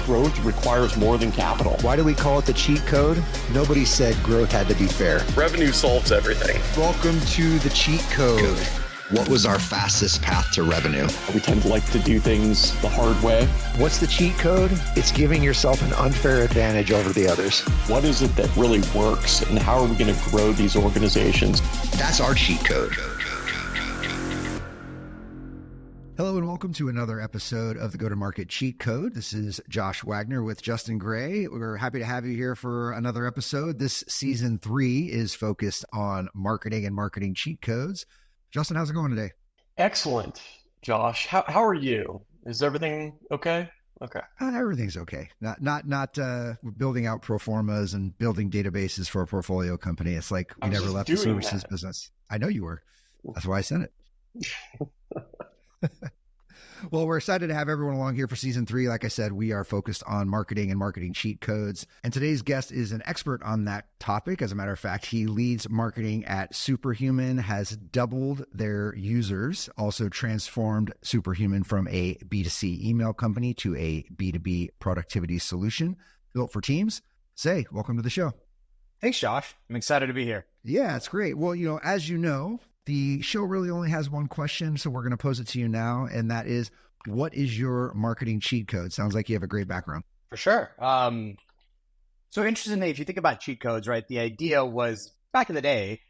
growth requires more than capital. Why do we call it the cheat code? Nobody said growth had to be fair. Revenue solves everything. Welcome to the cheat code. What was our fastest path to revenue? We tend to like to do things the hard way. What's the cheat code? It's giving yourself an unfair advantage over the others. What is it that really works, and how are we going to grow these organizations? That's our cheat code. Hello and welcome to another episode of the Go-to-Market Cheat Code. This is Josh Wagner with Justin Gray. We're happy to have you here for another episode. This season 3 is focused on marketing and marketing cheat codes. Justin, how's it going today? Excellent, Josh. How are you? Is everything okay? Okay. Everything's okay. Not building out pro formas and building databases for a portfolio company. It's like we never left the services business. I know you were. That's why I sent it. Well, we're excited to have everyone along here for season 3. Like I said, we are focused on marketing and marketing cheat codes. And today's guest is an expert on that topic. As a matter of fact, he leads marketing at Superhuman, has doubled their users, also transformed Superhuman from a B2C email company to a B2B productivity solution built for teams. Sei, welcome to the show. Thanks, Josh. I'm excited to be here. Yeah, it's great. Well, as you know, the show really only has one question, so we're going to pose it to you now, and that is, what is your marketing cheat code? Sounds like you have a great background. For sure. So interestingly, if you think about cheat codes, right, the idea was back in the day,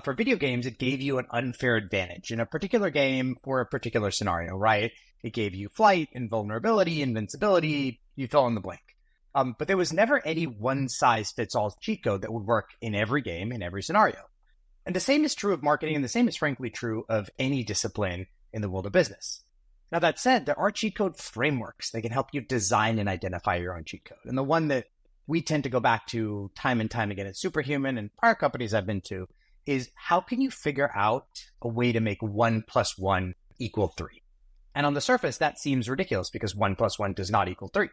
for video games, it gave you an unfair advantage in a particular game for a particular scenario, right? It gave you flight, invulnerability, invincibility, you fill in the blank. But there was never any one-size-fits-all cheat code that would work in every game, in every scenario. And the same is true of marketing, and the same is frankly true of any discipline in the world of business. Now, that said, there are cheat code frameworks that can help you design and identify your own cheat code. And the one that we tend to go back to time and time again at Superhuman and prior companies I've been to is, how can you figure out a way to make 1 + 1 = 3? And on the surface, that seems ridiculous because 1 + 1 does not equal 3.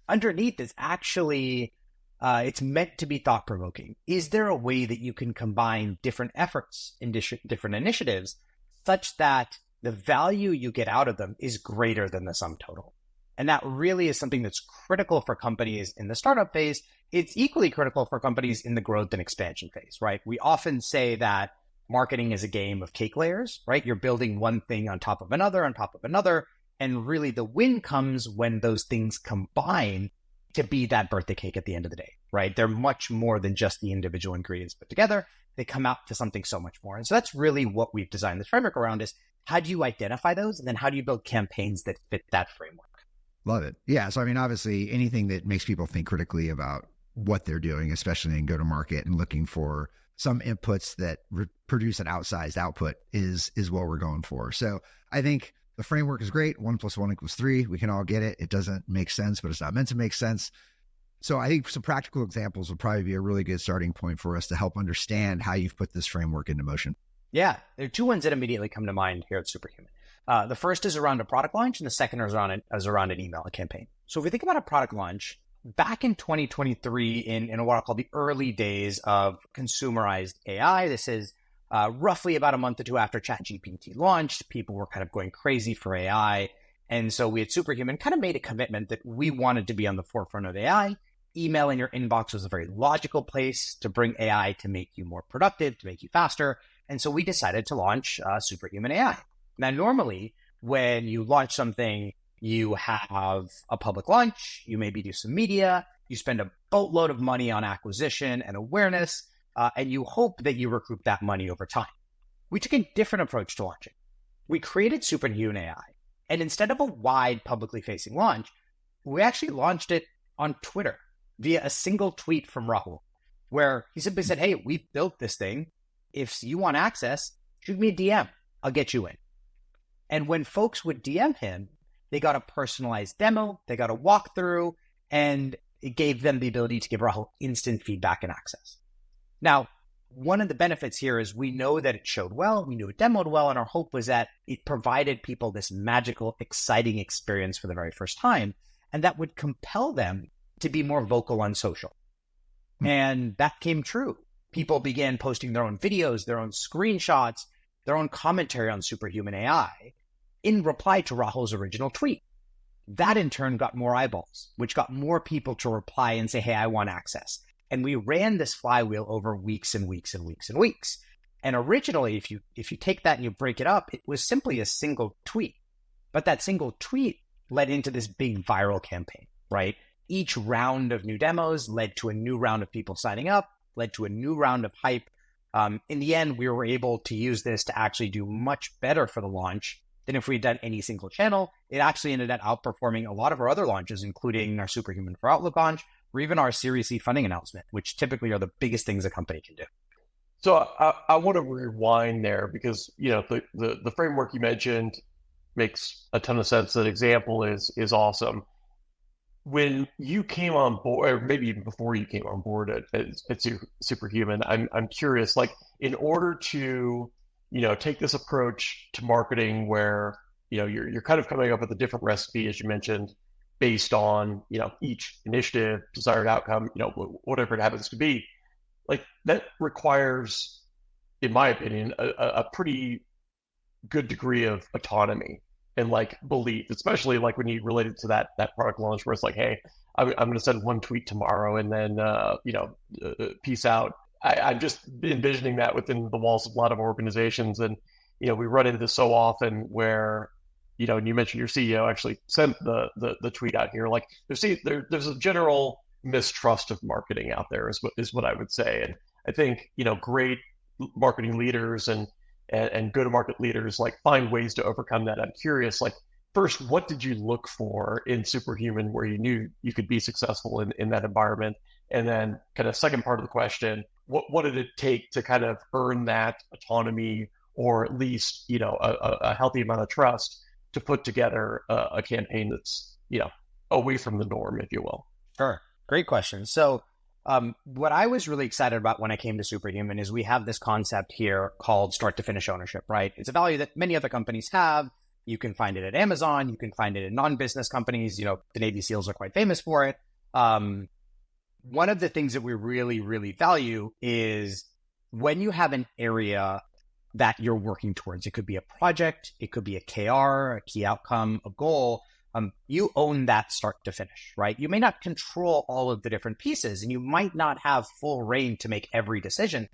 Underneath is actually it's meant to be thought-provoking. Is there a way that you can combine different efforts in different initiatives such that the value you get out of them is greater than the sum total? And that really is something that's critical for companies in the startup phase. It's equally critical for companies in the growth and expansion phase, right? We often say that marketing is a game of cake layers, right? You're building one thing on top of another, and really the win comes when those things combine to be that birthday cake at the end of the day, right? They're much more than just the individual ingredients put together. They come out to something so much more. And so that's really what we've designed this framework around, is how do you identify those? And then how do you build campaigns that fit that framework? Love it. Yeah. So, obviously anything that makes people think critically about what they're doing, especially in go-to-market and looking for some inputs that produce an outsized output is what we're going for. So I think the framework is great. 1 + 1 = 3. We can all get it. It doesn't make sense, but it's not meant to make sense. So I think some practical examples would probably be a really good starting point for us to help understand how you've put this framework into motion. Yeah, there are 2 ones that immediately come to mind here at Superhuman. The first is around a product launch, and the second is around an email campaign. So if we think about a product launch, back in 2023, in what I'll call the early days of consumerized AI, this is roughly about a month or 2 after ChatGPT launched, people were kind of going crazy for AI. And so we at Superhuman kind of made a commitment that we wanted to be on the forefront of AI. Email in your inbox was a very logical place to bring AI to make you more productive, to make you faster. And so we decided to launch Superhuman AI. Now, normally when you launch something, you have a public launch, you maybe do some media, you spend a boatload of money on acquisition and awareness, and you hope that you recoup that money over time. We took a different approach to launching. We created Superhuman AI, and instead of a wide publicly facing launch, we actually launched it on Twitter via a single tweet from Rahul, where he simply said, hey, we've built this thing. If you want access, shoot me a DM. I'll get you in. And when folks would DM him, they got a personalized demo, they got a walkthrough, and it gave them the ability to give Rahul instant feedback and access. Now, one of the benefits here is we know that it showed well, we knew it demoed well, and our hope was that it provided people this magical, exciting experience for the very first time, and that would compel them to be more vocal on social. And that came true. People began posting their own videos, their own screenshots, their own commentary on Superhuman AI in reply to Rahul's original tweet. That in turn got more eyeballs, which got more people to reply and say, hey, I want access. And we ran this flywheel over weeks and weeks and weeks and weeks. And originally, if you take that and you break it up, it was simply a single tweet. But that single tweet led into this big viral campaign, right? Each round of new demos led to a new round of people signing up, led to a new round of hype. In the end, we were able to use this to actually do much better for the launch than if we had done any single channel. It actually ended up outperforming a lot of our other launches, including our Superhuman for Outlook launch, or even our Series C funding announcement, which typically are the biggest things a company can do. So I want to rewind there because, the framework you mentioned makes a ton of sense. That example is awesome. When you came on board, or maybe even before you came on board at Superhuman, I'm curious, like, in order to, take this approach to marketing where, you're kind of coming up with a different recipe, as you mentioned, based on, each initiative, desired outcome, whatever it happens to be, like that requires, in my opinion, a pretty good degree of autonomy and like belief, especially like when you relate it to that product launch where it's like, hey, I'm going to send one tweet tomorrow and then peace out. I'm just envisioning that within the walls of a lot of organizations, and we run into this so often where and you mentioned your CEO actually sent the tweet out here. Like there's a general mistrust of marketing out there is what I would say, and I think great marketing leaders and go-to-market leaders like find ways to overcome that. I'm curious, like, first, what did you look for in Superhuman where you knew you could be successful in that environment? And then kind of second part of the question, what did it take to kind of earn that autonomy or at least, a healthy amount of trust to put together a campaign that's, away from the norm, if you will? Sure. Great question. So what I was really excited about when I came to Superhuman is we have this concept here called start to finish ownership, right? It's a value that many other companies have. You can find it at Amazon. You can find it in non-business companies. The Navy SEALs are quite famous for it. One of the things that we really, really value is when you have an area that you're working towards. It could be a project. It could be a KR, a key outcome, a goal. You own that start to finish, right? You may not control all of the different pieces and you might not have full reign to make every decision,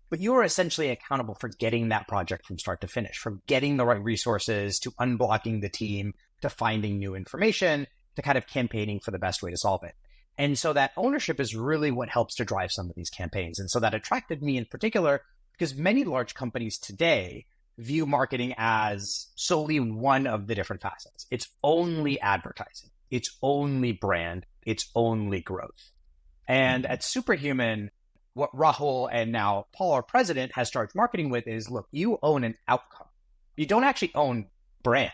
but you are essentially accountable for getting that project from start to finish, from getting the right resources to unblocking the team, to finding new information, to kind of campaigning for the best way to solve it. And so that ownership is really what helps to drive some of these campaigns. And so that attracted me in particular because many large companies today view marketing as solely one of the different facets. It's only advertising. It's only brand. It's only growth. And at Superhuman, what Rahul and now Paul, our president, has charged marketing with is, look, you own an outcome. You don't actually own brand.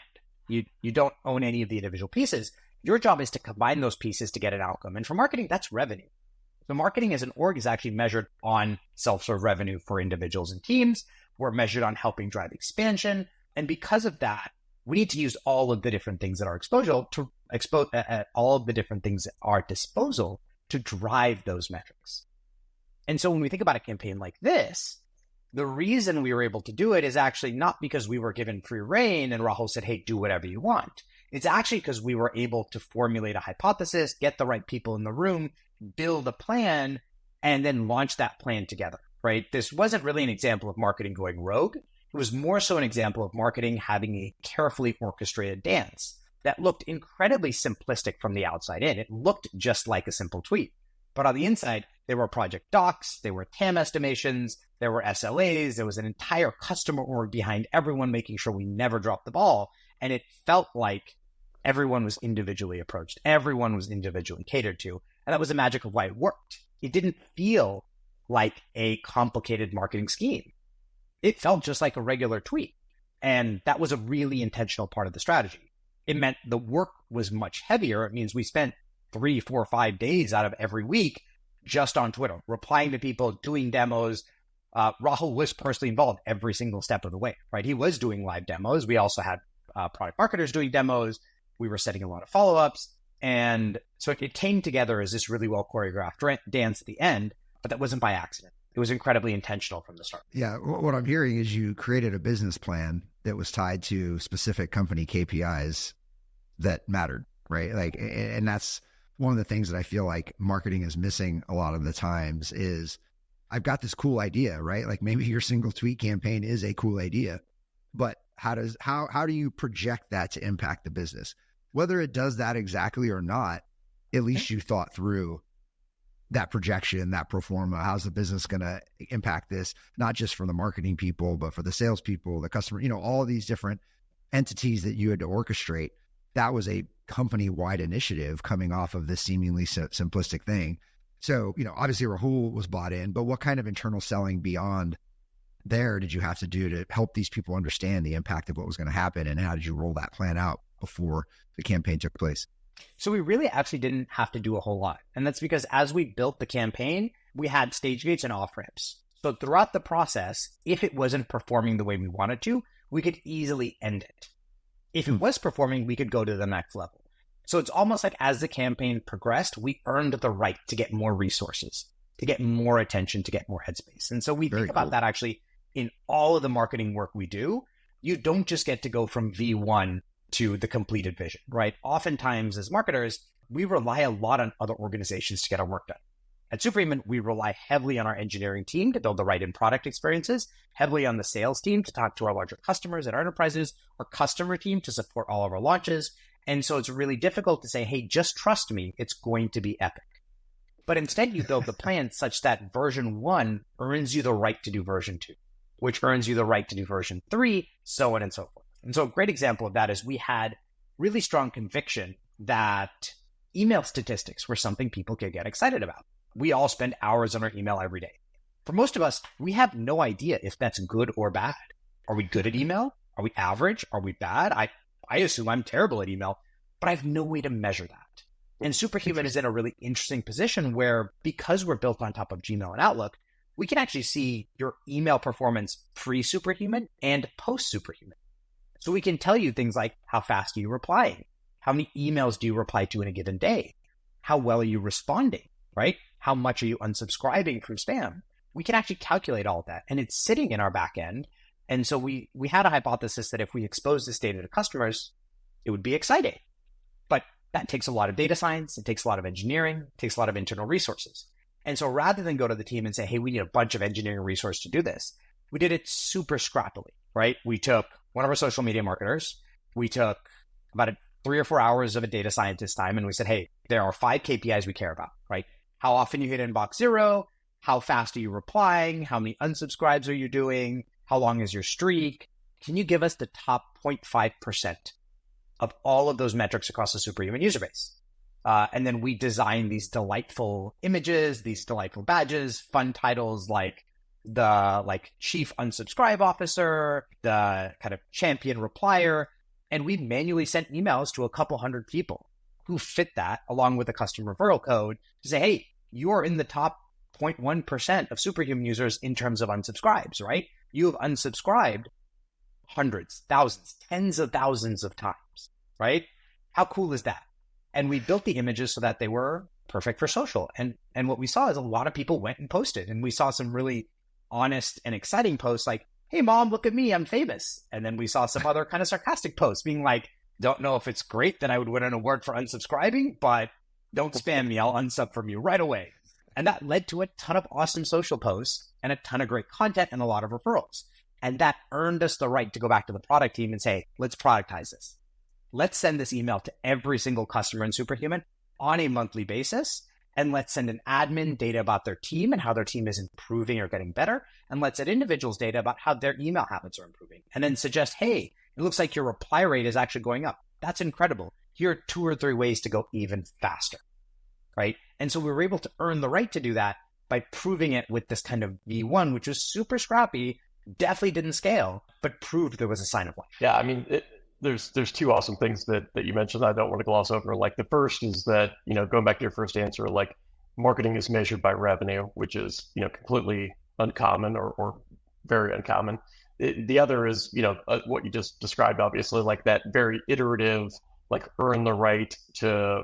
You don't own any of the individual pieces. Your job is to combine those pieces to get an outcome. And for marketing, that's revenue. So marketing as an org is actually measured on self-serve revenue for individuals and teams. We're measured on helping drive expansion. And because of that, we need to use all of the different things at our all of the different things at our disposal to drive those metrics. And so when we think about a campaign like this, the reason we were able to do it is actually not because we were given free rein and Rahul said, hey, do whatever you want. It's actually because we were able to formulate a hypothesis, get the right people in the room, build a plan, and then launch that plan together, right? This wasn't really an example of marketing going rogue. It was more so an example of marketing having a carefully orchestrated dance that looked incredibly simplistic from the outside in. It looked just like a simple tweet. But on the inside, there were project docs, there were TAM estimations, there were SLAs, there was an entire customer org behind everyone making sure we never dropped the ball. And it felt like everyone was individually approached. Everyone was individually catered to. And that was the magic of why it worked. It didn't feel like a complicated marketing scheme. It felt just like a regular tweet. And that was a really intentional part of the strategy. It meant the work was much heavier. It means we spent 3, 4, 5 days out of every week just on Twitter, replying to people, doing demos. Rahul was personally involved every single step of the way, right? He was doing live demos. We also had product marketers doing demos. We were setting a lot of follow-ups. And so it came together as this really well choreographed dance at the end, but that wasn't by accident. It was incredibly intentional from the start. Yeah. What I'm hearing is you created a business plan that was tied to specific company KPIs that mattered. right? Like, and that's one of the things that I feel like marketing is missing a lot of the times is I've got this cool idea, right? Like maybe your single tweet campaign is a cool idea, but how do you project that to impact the business? Whether it does that exactly or not, at least you thought through that projection, that pro forma. How's the business going to impact this? Not just for the marketing people, but for the salespeople, the customer, all of these different entities that you had to orchestrate. That was a company-wide initiative coming off of this seemingly simplistic thing. So, obviously Rahul was bought in, but what kind of internal selling beyond there did you have to do to help these people understand the impact of what was going to happen? And how did you roll that plan out before the campaign took place? So we really actually didn't have to do a whole lot. And that's because as we built the campaign, we had stage gates and off ramps. So throughout the process, if it wasn't performing the way we wanted to, we could easily end it. If it was performing, we could go to the next level. So it's almost like as the campaign progressed, we earned the right to get more resources, to get more attention, to get more headspace. And so we think about that actually in all of the marketing work we do. You don't just get to go from V1 to the completed vision, right? Oftentimes as marketers, we rely a lot on other organizations to get our work done. At Superhuman, we rely heavily on our engineering team to build the right end product experiences, heavily on the sales team to talk to our larger customers and our enterprises, our customer team to support all of our launches. And so it's really difficult to say, hey, just trust me, it's going to be epic. But instead you build the plan such that version 1 earns you the right to do version 2, which earns you the right to do version 3, so on and so forth. And so a great example of that is we had really strong conviction that email statistics were something people could get excited about. We all spend hours on our email every day. For most of us, we have no idea if that's good or bad. Are we good at email? Are we average? Are we bad? I assume I'm terrible at email, but I have no way to measure that. And Superhuman is in a really interesting position where, because we're built on top of Gmail and Outlook, we can actually see your email performance pre-Superhuman and post-Superhuman. So we can tell you things like, how fast are you replying? How many emails do you reply to in a given day? How well are you responding, right? How much are you unsubscribing from spam? We can actually calculate all of that, and it's sitting in our back end. And so we had a hypothesis that if we expose this data to customers, it would be exciting. But that takes a lot of data science, it takes a lot of engineering, it takes a lot of internal resources. And so rather than go to the team and say, hey, we need a bunch of engineering resource to do this, we did it super scrappily, right? We took one of our social media marketers, we took about 3 or 4 hours of a data scientist time, and we said, hey, there are 5 KPIs we care about, right? How often you hit inbox 0, how fast are you replying, how many unsubscribes are you doing, how long is your streak? Can you give us the top 0.5% of all of those metrics across the Superhuman user base? And then we design these delightful images, these delightful badges, fun titles like the chief unsubscribe officer, the kind of champion replier. And we manually sent emails to a couple hundred people who fit that, along with a custom referral code, to say, hey, you're in the top 0.1% of Superhuman users in terms of unsubscribes, right? You have unsubscribed hundreds, thousands, tens of thousands of times, right? How cool is that? And we built the images so that they were perfect for social. And what we saw is a lot of people went and posted, and we saw some really honest and exciting posts like, hey, mom, look at me, I'm famous. And then we saw some other kind of sarcastic posts being like, don't know if it's great that I would win an award for unsubscribing, but don't spam me, I'll unsub from you right away. And that led to a ton of awesome social posts and a ton of great content and a lot of referrals. And that earned us the right to go back to the product team and say, let's productize this. Let's send this email to every single customer in Superhuman on a monthly basis. And let's send an admin data about their team and how their team is improving or getting better. And let's add individuals data about how their email habits are improving. And then suggest, hey, it looks like your reply rate is actually going up. That's incredible. Here are 2 or 3 ways to go even faster, right? And so we were able to earn the right to do that by proving it with this kind of V1, which was super scrappy, definitely didn't scale, but proved there was a sign of life. Yeah, I mean, there's 2 awesome things that you mentioned I don't want to gloss over. Like the first is that, going back to your first answer, like marketing is measured by revenue, which is, completely uncommon or very uncommon. The other is, what you just described, obviously, like that very iterative, like earn the right to,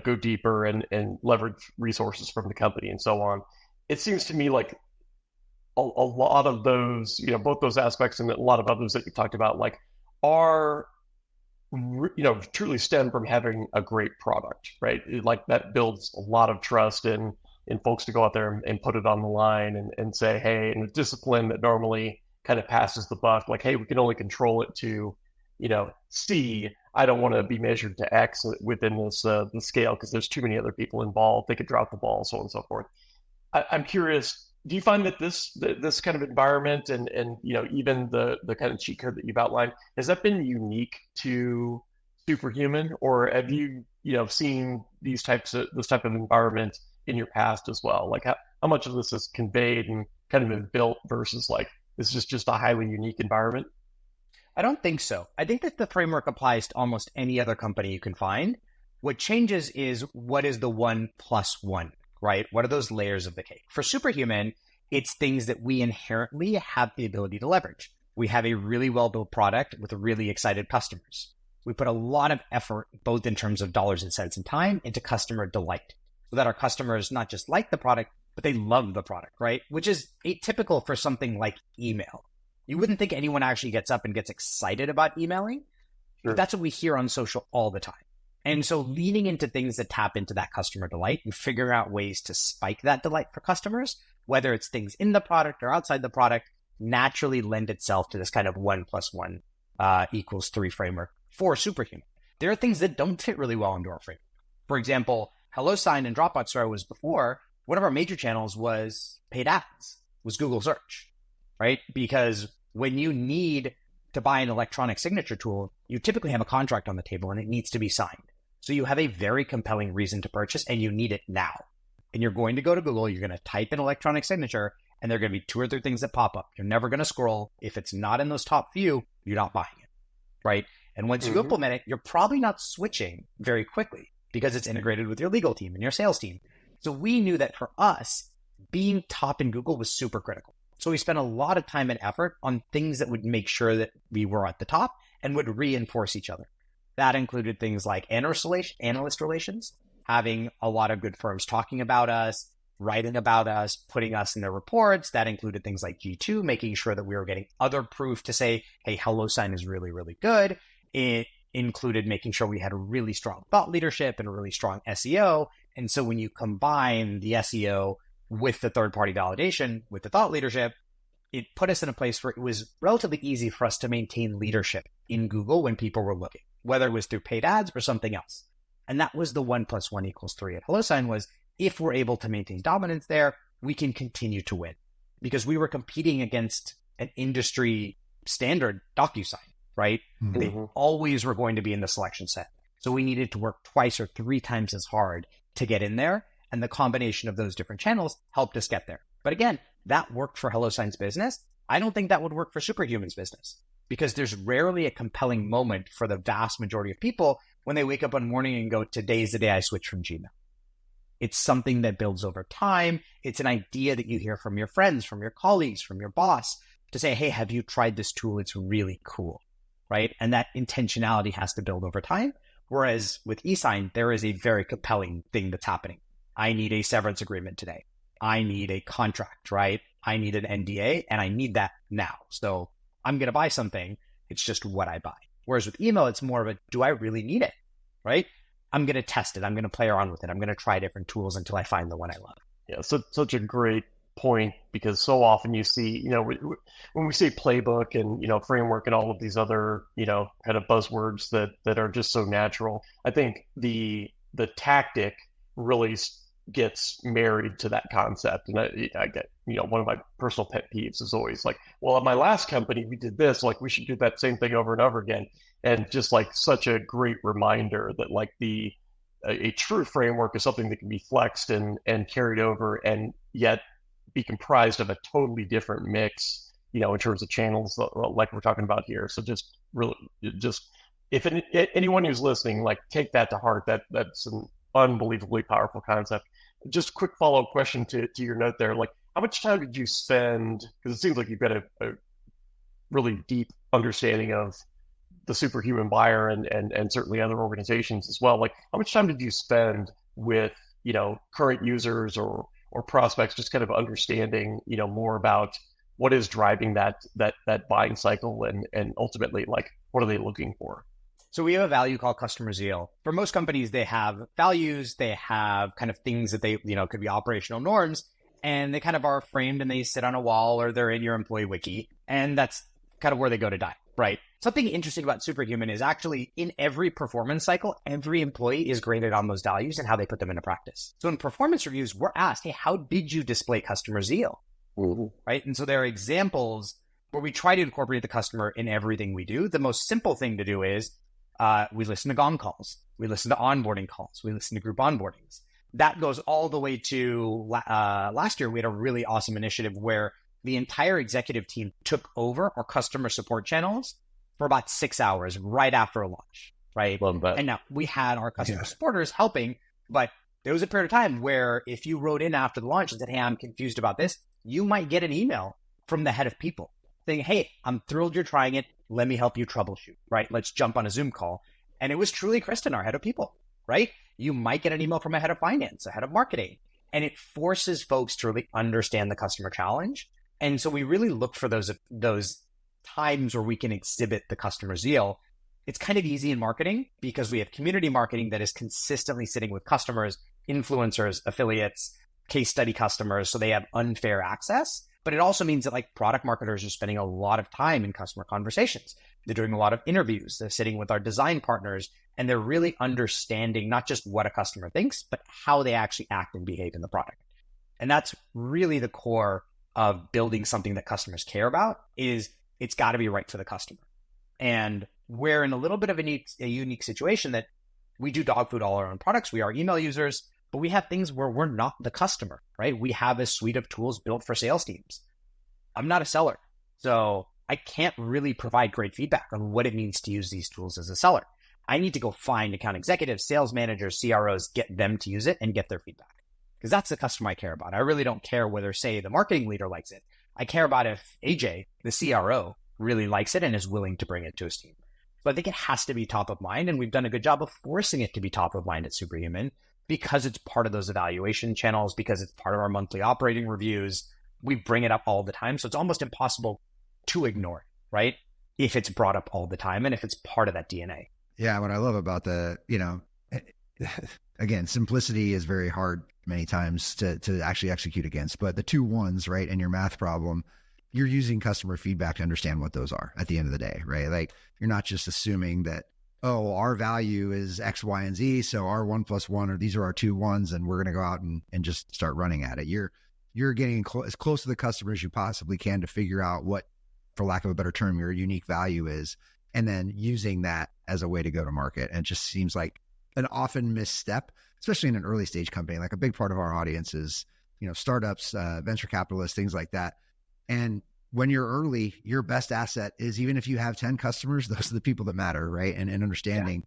go deeper and leverage resources from the company and so on. It seems to me like a lot of those, both those aspects and a lot of others that you talked about, like are truly stem from having a great product, right? Like that builds a lot of trust in folks to go out there and put it on the line and say, hey, and a discipline that normally kind of passes the buck, like, hey, we can only control it to, C. I don't want to be measured to X within this the scale because there's too many other people involved. They could drop the ball, so on and so forth. I'm curious. Do you find that this kind of environment and even the kind of cheat code that you've outlined, has that been unique to Superhuman, or have you seen this type of environment in your past as well? Like how much of this is conveyed and kind of been built versus like this is just a highly unique environment? I don't think so. I think that the framework applies to almost any other company you can find. What changes is what is the 1+1, right? What are those layers of the cake? For Superhuman, it's things that we inherently have the ability to leverage. We have a really well-built product with really excited customers. We put a lot of effort, both in terms of dollars and cents and time, into customer delight so that our customers not just like the product, but they love the product, right? Which is atypical for something like email. You wouldn't think anyone actually gets up and gets excited about emailing, Sure. but that's what we hear on social all the time. And so leaning into things that tap into that customer delight and figuring out ways to spike that delight for customers, whether it's things in the product or outside the product, naturally lend itself to this kind of 1+1 equals 3 framework for Superhuman. There are things that don't fit really well into our framework. For example, HelloSign and Dropbox Store was before, one of our major channels was paid ads, was Google search, right? Because when you need to buy an electronic signature tool, you typically have a contract on the table and it needs to be signed. So you have a very compelling reason to purchase and you need it now. And you're going to go to Google, you're going to type in electronic signature, and there are going to be 2 or 3 things that pop up. You're never going to scroll. If it's not in those top few, you're not buying it, right? And once you implement it, you're probably not switching very quickly because it's integrated with your legal team and your sales team. So we knew that for us, being top in Google was super critical. So we spent a lot of time and effort on things that would make sure that we were at the top and would reinforce each other. That included things like analyst relations, having a lot of good firms talking about us, writing about us, putting us in their reports. That included things like G2, making sure that we were getting other proof to say, hey, HelloSign is really, really good. It included making sure we had a really strong thought leadership and a really strong SEO. And so when you combine the SEO with the third-party validation, with the thought leadership, it put us in a place where it was relatively easy for us to maintain leadership in Google when people were looking, whether it was through paid ads or something else. And that was the 1+1 equals 3 at HelloSign was, if we're able to maintain dominance there, we can continue to win. Because we were competing against an industry standard DocuSign, right? Mm-hmm. They always were going to be in the selection set. So we needed to work 2 or 3 times as hard to get in there. And the combination of those different channels helped us get there. But again, that worked for HelloSign's business. I don't think that would work for Superhuman's business because there's rarely a compelling moment for the vast majority of people when they wake up one morning and go, today's the day I switch from Gmail. It's something that builds over time. It's an idea that you hear from your friends, from your colleagues, from your boss to say, hey, have you tried this tool? It's really cool, right? And that intentionality has to build over time. Whereas with eSign, there is a very compelling thing that's happening. I need a severance agreement today. I need a contract, right? I need an NDA and I need that now. So I'm going to buy something. It's just what I buy. Whereas with email, it's more of a, do I really need it, right? I'm going to test it. I'm going to play around with it. I'm going to try different tools until I find the one I love. Yeah, so such a great point because so often you see, when we say playbook and, framework and all of these other, kind of buzzwords that are just so natural, I think the tactic really gets married to that concept. And I get, one of my personal pet peeves is always like, well, at my last company, we did this, like we should do that same thing over and over again. And just like such a great reminder that like a true framework is something that can be flexed and carried over and yet be comprised of a totally different mix, in terms of channels like we're talking about here. So just really, if anyone who's listening, like take that to heart, that's an unbelievably powerful concept. Just a quick follow-up question to your note there. Like how much time did you spend, because it seems like you've got a really deep understanding of the Superhuman buyer and certainly other organizations as well. Like how much time did you spend with, current users or prospects, just kind of understanding, more about what is driving that buying cycle and ultimately like, what are they looking for? So we have a value called customer zeal. For most companies, they have values, they have kind of things that they, could be operational norms, and they kind of are framed and they sit on a wall or they're in your employee wiki. And that's kind of where they go to die, right? Something interesting about Superhuman is actually in every performance cycle, every employee is graded on those values and how they put them into practice. So in performance reviews, we're asked, hey, how did you display customer zeal? Right? And so there are examples where we try to incorporate the customer in everything we do. The most simple thing to do is we listen to GOM calls. We listen to onboarding calls. We listen to group onboardings. That goes all the way to last year. We had a really awesome initiative where the entire executive team took over our customer support channels for about 6 hours right after a launch, right? And now we had our customer supporters helping, but there was a period of time where if you wrote in after the launch and said, hey, I'm confused about this, you might get an email from the head of people saying, hey, I'm thrilled you're trying it. Let me help you troubleshoot, right? Let's jump on a Zoom call. And it was truly Kristen, our head of people, right? You might get an email from a head of finance, a head of marketing, and it forces folks to really understand the customer challenge. And so we really look for those times where we can exhibit the customer zeal. It's kind of easy in marketing because we have community marketing that is consistently sitting with customers, influencers, affiliates, case study customers, so they have unfair access. But it also means that like product marketers are spending a lot of time in customer conversations. They're doing a lot of interviews. They're sitting with our design partners, and they're really understanding not just what a customer thinks, but how they actually act and behave in the product. And that's really the core of building something that customers care about. Is it's got to be right for the customer. And we're in a little bit of a unique situation that we do dog food all our own products. We are email users, but we have things where we're not the customer, right? We have a suite of tools built for sales teams. I'm not a seller, so I can't really provide great feedback on what it means to use these tools as a seller. I need to go find account executives, sales managers, CROs, get them to use it and get their feedback. Because that's the customer I care about. I really don't care whether, say, the marketing leader likes it. I care about if AJ, the CRO, really likes it and is willing to bring it to his team. So I think it has to be top of mind, and we've done a good job of forcing it to be top of mind at Superhuman because it's part of those evaluation channels, because it's part of our monthly operating reviews. We bring it up all the time, so it's almost impossible to ignore it, right? If it's brought up all the time and if it's part of that DNA. Yeah, what I love about again, simplicity is very hard many times to actually execute against, but the 2 1s, right, in your math problem, you're using customer feedback to understand what those are at the end of the day, right? Like you're not just assuming that, oh, our value is X, Y, and Z. So our 1 + 1, or these are our 2 1s, and we're going to go out and just start running at it. You're getting as close to the customer as you possibly can to figure out what, for lack of a better term, your unique value is, and then using that as a way to go to market. And it just seems like an often misstep, especially in an early stage company. Like a big part of our audience is, startups, venture capitalists, things like that. And when you're early, your best asset is, even if you have 10 customers, those are the people that matter, right? And understanding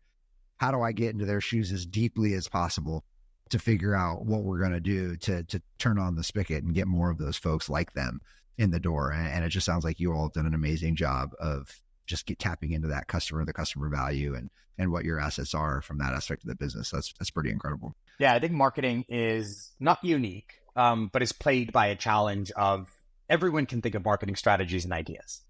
how do I get into their shoes as deeply as possible to figure out what we're going to do to turn on the spigot and get more of those folks like them in the door. And it just sounds like you all have done an amazing job of just tapping into that customer, the customer value, and what your assets are from that aspect of the business. That's pretty incredible. Yeah, I think marketing is not unique, but is plagued by a challenge of everyone can think of marketing strategies and ideas.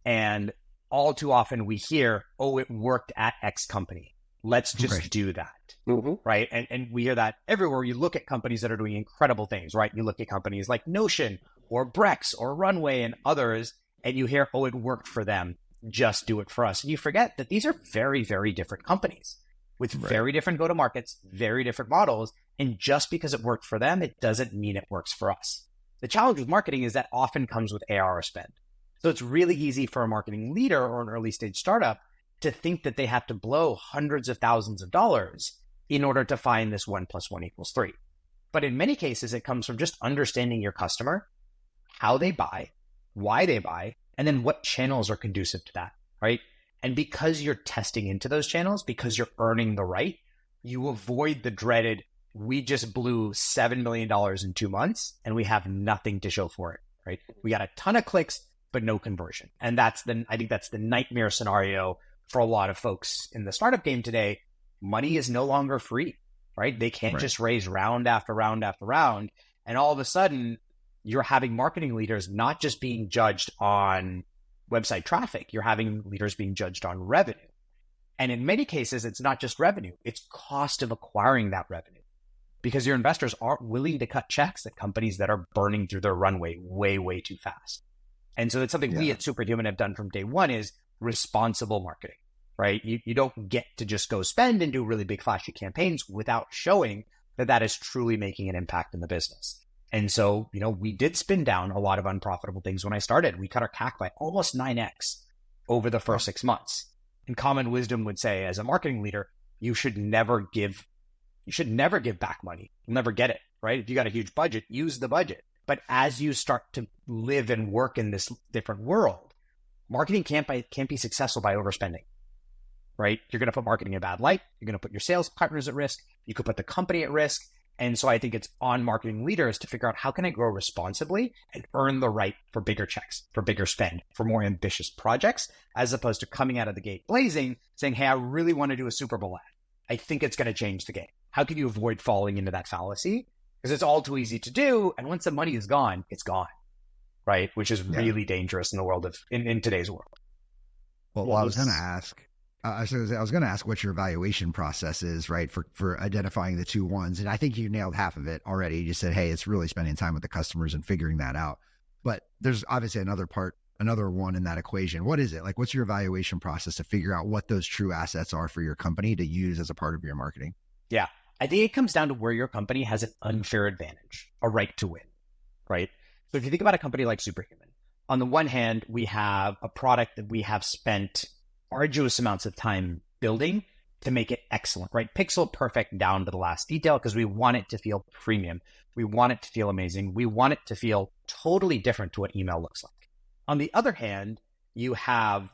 And all too often we hear, oh, it worked at X company. Let's just do that. Right. And we hear that everywhere. You look at companies that are doing incredible things, right? You look at companies like Notion or Brex or Runway and others, and you hear, oh, it worked for them. Just do it for us. And you forget that these are very, very different companies with very different go-to-markets, very different models. And just because it worked for them, it doesn't mean it works for us. The challenge with marketing is that often comes with ARR spend. So it's really easy for a marketing leader or an early stage startup to think that they have to blow hundreds of thousands of dollars in order to find this 1 + 1 = 3. But in many cases, it comes from just understanding your customer, how they buy, why they buy, and then what channels are conducive to that, right? And because you're testing into those channels, because you're earning the right, you avoid the dreaded, we just blew $7 million in 2 months and we have nothing to show for it, right? We got a ton of clicks, but no conversion. And I think that's the nightmare scenario for a lot of folks in the startup game today. Money is no longer free, right? They can't just raise round after round after round. And all of a sudden you're having marketing leaders not just being judged on website traffic, you're having leaders being judged on revenue. And in many cases, it's not just revenue, it's cost of acquiring that revenue, because your investors aren't willing to cut checks at companies that are burning through their runway way, way too fast. And so that's something we at Superhuman have done from day one, is responsible marketing, right? You don't get to just go spend and do really big flashy campaigns without showing that that is truly making an impact in the business. And so, we did spin down a lot of unprofitable things when I started. We cut our CAC by almost 9x over the first 6 months. And common wisdom would say, as a marketing leader, you should never give back money. You'll never get it, right? If you got a huge budget, use the budget. But as you start to live and work in this different world, marketing can't be successful by overspending, right? You're going to put marketing in a bad light. You're going to put your sales partners at risk. You could put the company at risk. And so I think it's on marketing leaders to figure out, how can I grow responsibly and earn the right for bigger checks, for bigger spend, for more ambitious projects, as opposed to coming out of the gate blazing, saying, hey, I really want to do a Super Bowl ad. I think it's going to change the game. How can you avoid falling into that fallacy? Because it's all too easy to do. And once the money is gone, it's gone, right? Which is really dangerous in the world in today's world. Well, I was going to ask, what your evaluation process is, right? For identifying the two ones. And I think you nailed half of it already. You just said, hey, it's really spending time with the customers and figuring that out. But there's obviously another one in that equation. What is it? Like, what's your evaluation process to figure out what those true assets are for your company to use as a part of your marketing? Yeah. I think it comes down to where your company has an unfair advantage, a right to win, right? So if you think about a company like Superhuman, on the one hand, we have a product that we have spent arduous amounts of time building to make it excellent, right? Pixel perfect down to the last detail, because we want it to feel premium. We want it to feel amazing. We want it to feel totally different to what email looks like. On the other hand, you have,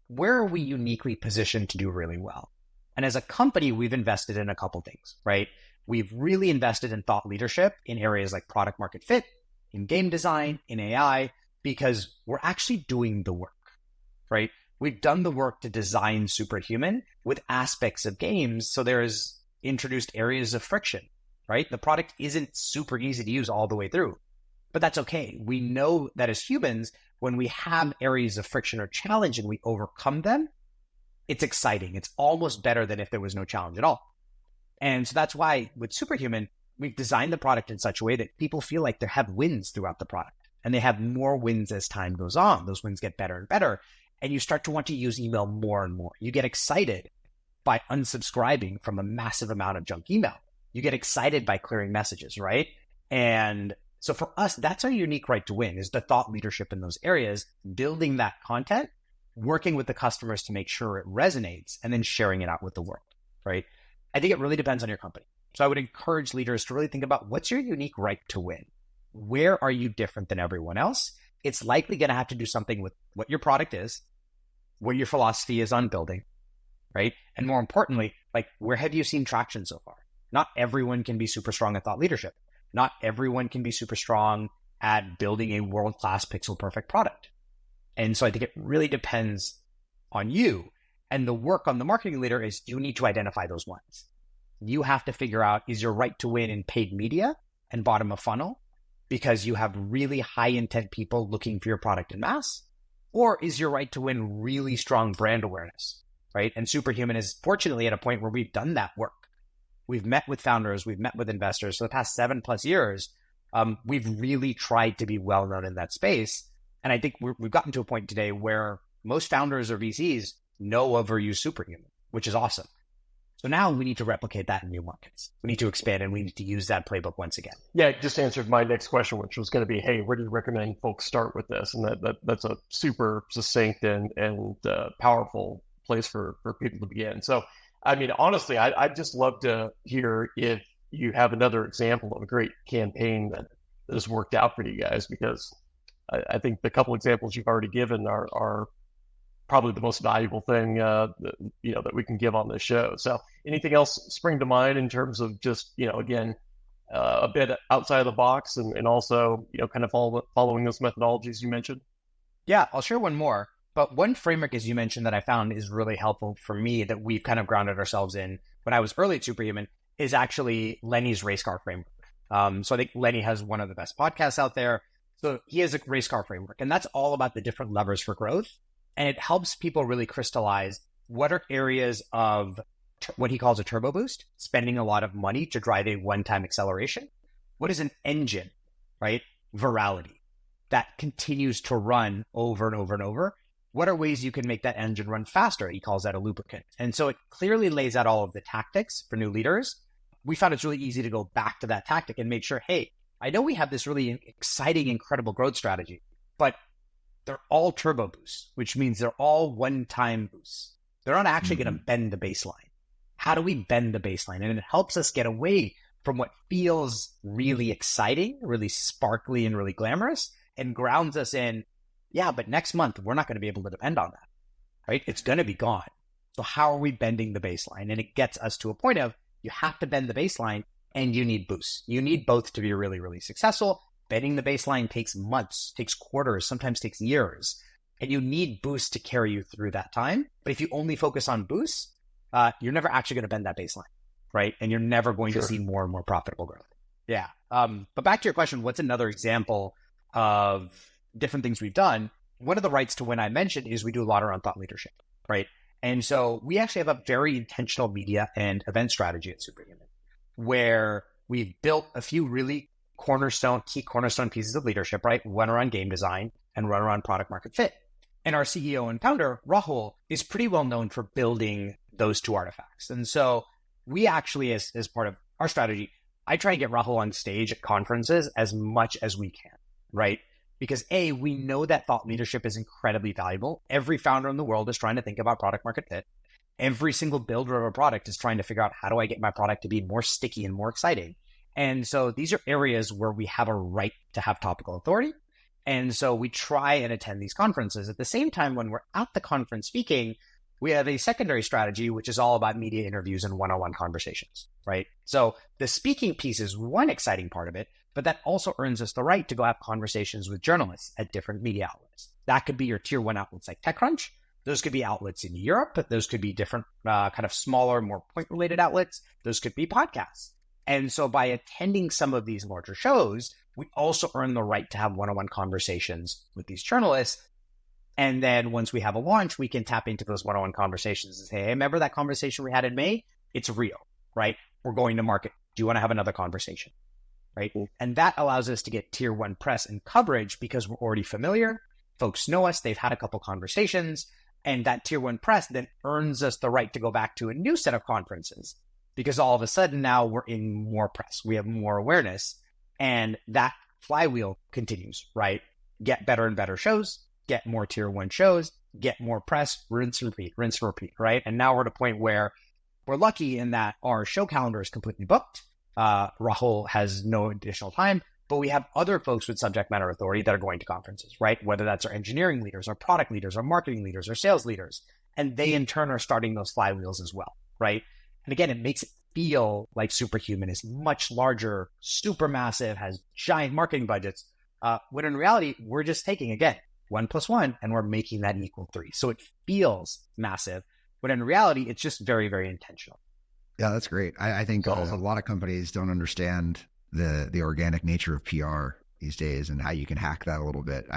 where are we uniquely positioned to do really well? And as a company, we've invested in a couple things, right? We've really invested in thought leadership in areas like product market fit, in game design, in AI, because we're actually doing the work, right? We've done the work to design Superhuman with aspects of games. So there's introduced areas of friction, right? The product isn't super easy to use all the way through, but that's okay. We know that as humans, when we have areas of friction or challenge and we overcome them, it's exciting. It's almost better than if there was no challenge at all. And so that's why with Superhuman, we've designed the product in such a way that people feel like they have wins throughout the product, and they have more wins as time goes on. Those wins get better and better. And you start to want to use email more and more. You get excited by unsubscribing from a massive amount of junk email. You get excited by clearing messages, right? And so for us, that's our unique right to win, is the thought leadership in those areas, building that content, working with the customers to make sure it resonates, and then sharing it out with the world, right? I think it really depends on your company. So I would encourage leaders to really think about, what's your unique right to win? Where are you different than everyone else? It's likely going to have to do something with what your product is, what your philosophy is on building, right? And more importantly, like, where have you seen traction so far? Not everyone can be super strong at thought leadership. Not everyone can be super strong at building a world-class pixel perfect product. And so I think it really depends on you. And the work on the marketing leader is, you need to identify those ones. You have to figure out, is your right to win in paid media and bottom of funnel, because you have really high intent people looking for your product in mass? Or is your right to win really strong brand awareness, right? And Superhuman is fortunately at a point where we've done that work. We've met with founders, we've met with investors. For the past 7+ years, we've really tried to be well-known in that space. And I think we've gotten to a point today where most founders or VCs know of or use Superhuman, which is awesome. So now we need to replicate that in new markets. We need to expand, and we need to use that playbook once again. Yeah, it just answered my next question, which was going to be, hey, where do you recommend folks start with this? And that's a super succinct and powerful place for people to begin. So, I mean, honestly, I'd just love to hear if you have another example of a great campaign that has worked out for you guys, because I think the couple examples you've already given are probably the most valuable thing that we can give on this show. So anything else spring to mind in terms of just, again, a bit outside of the box and also, kind of following those methodologies you mentioned? Yeah, I'll share one more. But one framework, as you mentioned, that I found is really helpful for me, that we've kind of grounded ourselves in when I was early at Superhuman, is actually Lenny's race car framework. So I think Lenny has one of the best podcasts out there. So he has a race car framework, and that's all about the different levers for growth. And it helps people really crystallize, what are areas of what he calls a turbo boost, spending a lot of money to drive a one-time acceleration? What is an engine, right? Virality that continues to run over and over and over. What are ways you can make that engine run faster? He calls that a lubricant. And so it clearly lays out all of the tactics for new leaders. We found it's really easy to go back to that tactic and make sure, hey, I know we have this really exciting, incredible growth strategy, but they're all turbo boosts, which means they're all one-time boosts. They're not actually going to bend the baseline. How do we bend the baseline? And it helps us get away from what feels really exciting, really sparkly, and really glamorous, and grounds us in, yeah, but next month, we're not going to be able to depend on that, right? It's going to be gone. So how are we bending the baseline? And it gets us to a point of, you have to bend the baseline and you need boosts. You need both to be really, really successful. Bending the baseline takes months, takes quarters, sometimes takes years. And you need boosts to carry you through that time. But if you only focus on boosts, you're never actually going to bend that baseline, right? And you're never going to see more and more profitable growth. Yeah. But back to your question, what's another example of different things we've done? One of the rights to win I mentioned is we do a lot around thought leadership, right? And so we actually have a very intentional media and event strategy at Superhuman, where we've built a few really key cornerstone pieces of leadership, right? One around game design and one around product market fit. And our CEO and founder, Rahul, is pretty well known for building those two artifacts. And so we actually, as part of our strategy, I try and get Rahul on stage at conferences as much as we can, right? Because A, we know that thought leadership is incredibly valuable. Every founder in the world is trying to think about product market fit. Every single builder of a product is trying to figure out, how do I get my product to be more sticky and more exciting? And so these are areas where we have a right to have topical authority. And so we try and attend these conferences. At the same time, when we're at the conference speaking, we have a secondary strategy, which is all about media interviews and one-on-one conversations, right? So the speaking piece is one exciting part of it, but that also earns us the right to go have conversations with journalists at different media outlets. That could be your tier one outlets like TechCrunch. Those could be outlets in Europe. Those could be different kind of smaller, more point-related outlets. Those could be podcasts. And so by attending some of these larger shows, we also earn the right to have one-on-one conversations with these journalists. And then once we have a launch, we can tap into those one-on-one conversations and say, hey, remember that conversation we had in May? It's real, right? We're going to market. Do you want to have another conversation? Right? And that allows us to get tier one press and coverage because we're already familiar. Folks know us. They've had a couple conversations. And that tier one press then earns us the right to go back to a new set of conferences because all of a sudden now we're in more press. We have more awareness. And that flywheel continues, right? Get better and better shows, get more tier one shows, get more press, rinse and repeat, right? And now we're at a point where we're lucky in that our show calendar is completely booked. Rahul has no additional time, but we have other folks with subject matter authority that are going to conferences, right? Whether that's our engineering leaders, our product leaders, our marketing leaders, our sales leaders, and they in turn are starting those flywheels as well, right? And again, it makes it feel like Superhuman is much larger, super massive, has giant marketing budgets, when in reality, we're just taking, again, 1 + 1, and we're making that equal 3. So it feels massive, but in reality, it's just very, very intentional. Yeah, that's great. I think a lot of companies don't understand the organic nature of PR these days and how you can hack that a little bit.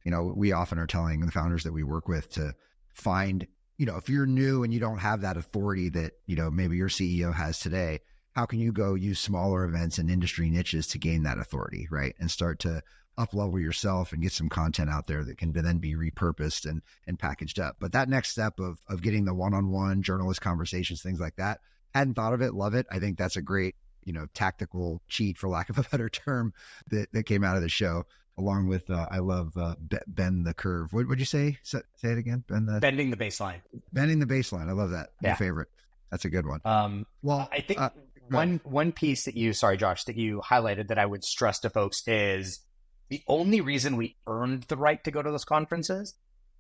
We often are telling the founders that we work with to find, if you're new and you don't have that authority that, maybe your CEO has today, how can you go use smaller events and industry niches to gain that authority, right? And start to up-level yourself and get some content out there that can then be repurposed and packaged up. But that next step of getting the one-on-one journalist conversations, things like that, hadn't thought of it, love it. I think that's a great, tactical cheat, for lack of a better term, that came out of the show, along with, I love bend the curve. What would you say? Say it again. Bending the baseline. Bending the baseline. I love that. Yeah. My favorite. That's a good one. Well, I think one piece that you highlighted that I would stress to folks is the only reason we earned the right to go to those conferences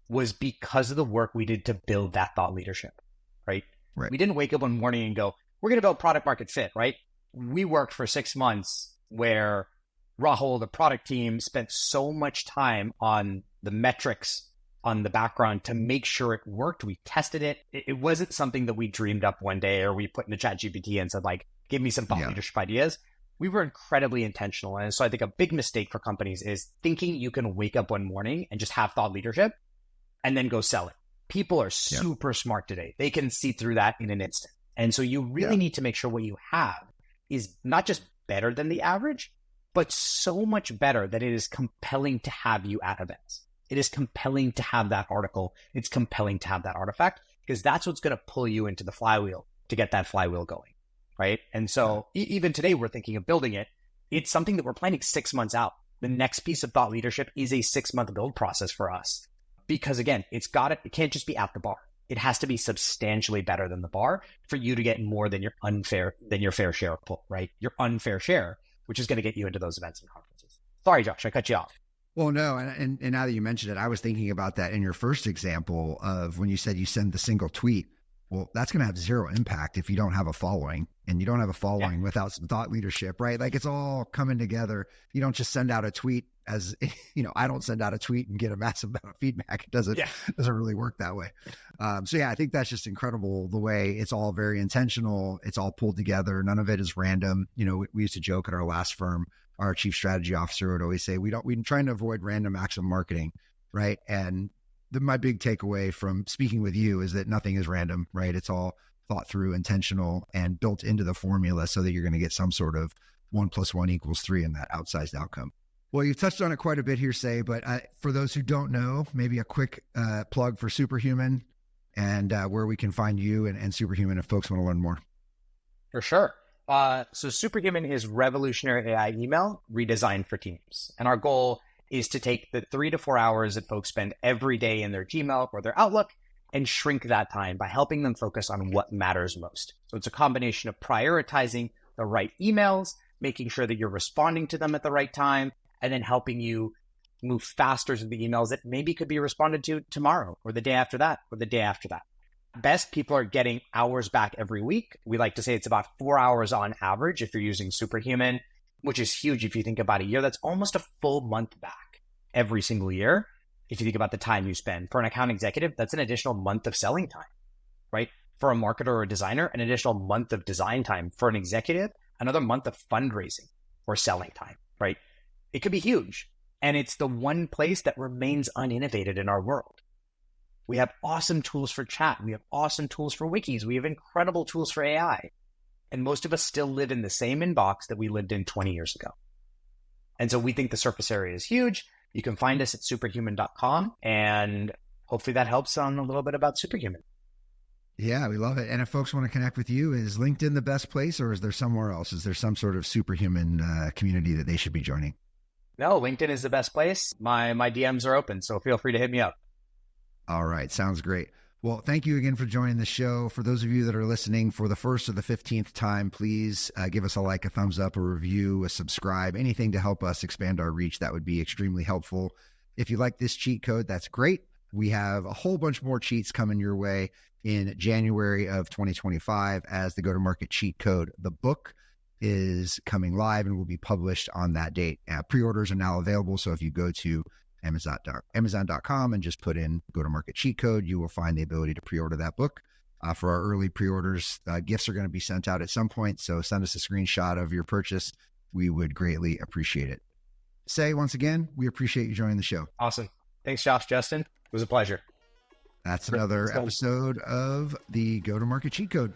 was because of the work we did to build that thought leadership, right? We didn't wake up one morning and go, we're going to build product market fit, right? We worked for 6 months where Rahul, the product team, spent so much time on the metrics on the background to make sure it worked. We tested it. It wasn't something that we dreamed up one day or we put in the ChatGPT and said, like, give me some thought leadership ideas. We were incredibly intentional. And so I think a big mistake for companies is thinking you can wake up one morning and just have thought leadership and then go sell it, People are super smart today. They can see through that in an instant. And so you really need to make sure what you have is not just better than the average, but so much better that it is compelling to have you at events. It is compelling to have that article. It's compelling to have that artifact, because that's what's going to pull you into the flywheel to get that flywheel going, right? And so even today, we're thinking of building it. It's something that we're planning 6 months out. The next piece of thought leadership is a 6-month build process for us. Because again, it can't just be at the bar. It has to be substantially better than the bar for you to get more than your fair share of pull, right? Your unfair share, which is going to get you into those events and conferences. Sorry, Josh, I cut you off. Well, no, and now that you mentioned it, I was thinking about that in your first example of when you said you send the single tweet. Well, that's going to have zero impact if you don't have a following, and you don't have a following without some thought leadership, right? Like, it's all coming together. You don't just send out a tweet I don't send out a tweet and get a massive amount of feedback. It doesn't really work that way. So I think that's just incredible, the way it's all very intentional. It's all pulled together. None of it is random. We used to joke at our last firm, our chief strategy officer would always say, we're trying to avoid random acts of marketing, right? And my big takeaway from speaking with you is that nothing is random, right? It's all thought through, intentional, and built into the formula so that you're going to get some sort of 1 + 1 = 3 in that outsized outcome. Well, you've touched on it quite a bit here, Sei, but for those who don't know, maybe a quick plug for Superhuman and where we can find you and Superhuman if folks want to learn more. For sure. So Superhuman is revolutionary AI email redesigned for teams. And our goal is to take the 3 to 4 hours that folks spend every day in their Gmail or their Outlook and shrink that time by helping them focus on what matters most. So it's a combination of prioritizing the right emails, making sure that you're responding to them at the right time, and then helping you move faster to the emails that maybe could be responded to tomorrow or the day after that or the day after that. Best, people are getting hours back every week. We like to say it's about 4 hours on average if you're using Superhuman, which is huge. If you think about a year, that's almost a full month back every single year. If you think about the time you spend. For an account executive, that's an additional month of selling time, right? For a marketer or a designer, an additional month of design time. For an executive, another month of fundraising or selling time, right? It could be huge. And it's the one place that remains uninnovated in our world. We have awesome tools for chat. We have awesome tools for wikis. We have incredible tools for AI. And most of us still live in the same inbox that we lived in 20 years ago. And so we think the surface area is huge. You can find us at superhuman.com. And hopefully that helps on a little bit about Superhuman. Yeah, we love it. And if folks want to connect with you, is LinkedIn the best place, or is there somewhere else? Is there some sort of Superhuman community that they should be joining? No, LinkedIn is the best place. My DMs are open, so feel free to hit me up. All right. Sounds great. Well, thank you again for joining the show. For those of you that are listening for the first or the 15th time, please give us a like, a thumbs up, a review, a subscribe, anything to help us expand our reach. That would be extremely helpful. If you like this cheat code, that's great. We have a whole bunch more cheats coming your way in January of 2025 as the Go-to-Market Cheat Code, the book, is coming live and will be published on that date. Pre-orders are now available. So if you go to Amazon.com and just put in Go-to-Market Cheat Code, you will find the ability to pre-order that book. For our early pre-orders, gifts are going to be sent out at some point. So send us a screenshot of your purchase. We would greatly appreciate it. Sei, once again, we appreciate you joining the show. Awesome. Thanks, Josh, Justin. It was a pleasure. That's another episode of the Go-to-Market Cheat Code.